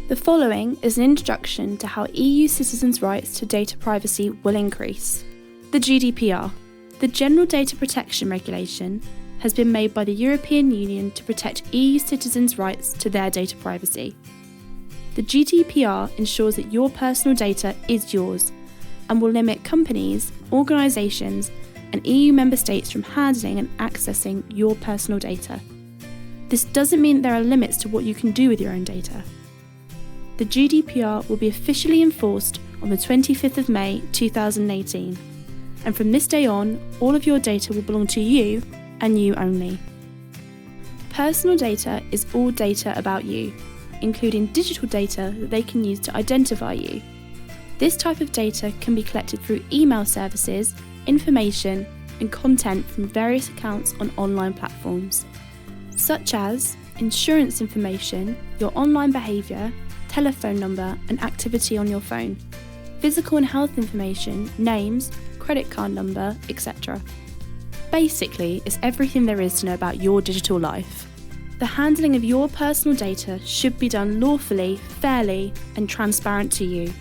The following is an introduction to how EU citizens' rights to data privacy will increase. The GDPR, the General Data Protection Regulation, has been made by the European Union to protect EU citizens' rights to their data privacy. The GDPR ensures that your personal data is yours and will limit companies, organisations, and EU member states from handling and accessing your personal data. This doesn't mean there are limits to what you can do with your own data. The GDPR will be officially enforced on the 25th of May 2018, and from this day on, all of your data will belong to you and you only. Personal data is all data about you, including digital data that they can use to identify you. This type of data can be collected through email services, information, and content from various accounts on online platforms, such as insurance information, your online behaviour, telephone number and activity on your phone, physical and health information, names, credit card number, etc. Basically, it's everything there is to know about your digital life. The handling of your personal data should be done lawfully, fairly, and transparent to you.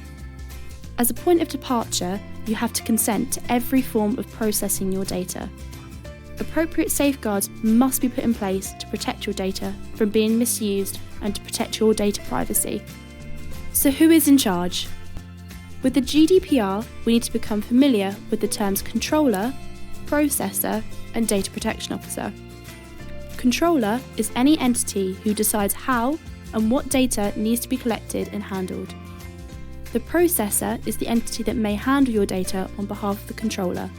As a point of departure, you have to consent to every form of processing your data. Appropriate safeguards must be put in place to protect your data from being misused and to protect your data privacy. So who is in charge? With the GDPR, we need to become familiar with the terms controller, processor, and data protection officer. Controller is any entity who decides how and what data needs to be collected and handled. The processor is the entity that may handle your data on behalf of the controller.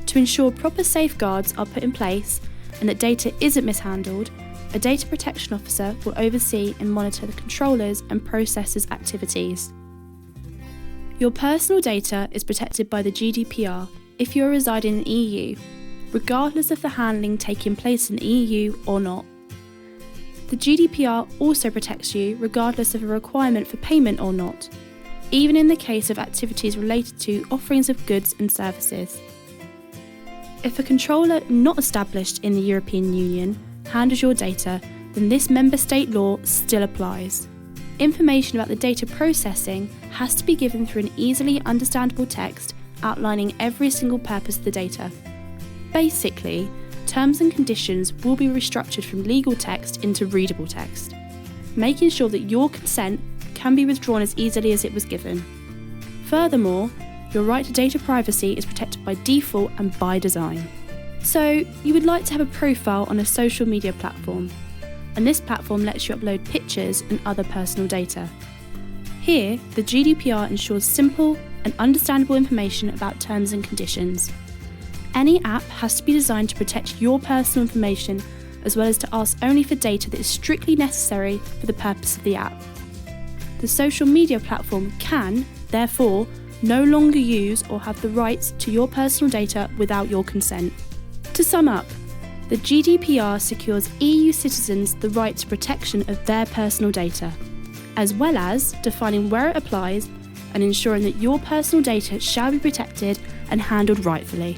To ensure proper safeguards are put in place and that data isn't mishandled, a data protection officer will oversee and monitor the controller's and processor's activities. Your personal data is protected by the GDPR if you are residing in the EU, regardless of the handling taking place in the EU or not. The GDPR also protects you regardless of a requirement for payment or not, even in the case of activities related to offerings of goods and services. If a controller not established in the European Union handles your data, then this member state law still applies. Information about the data processing has to be given through an easily understandable text outlining every single purpose of the data. Basically, terms and conditions will be restructured from legal text into readable text, making sure that your consent can be withdrawn as easily as it was given. Furthermore, your right to data privacy is protected by default and by design. So, you would like to have a profile on a social media platform, and this platform lets you upload pictures and other personal data. Here, the GDPR ensures simple and understandable information about terms and conditions. Any app has to be designed to protect your personal information as well as to ask only for data that is strictly necessary for the purpose of the app. The social media platform can, therefore, no longer use or have the rights to your personal data without your consent. To sum up, the GDPR secures EU citizens the right to protection of their personal data, as well as defining where it applies and ensuring that your personal data shall be protected and handled rightfully.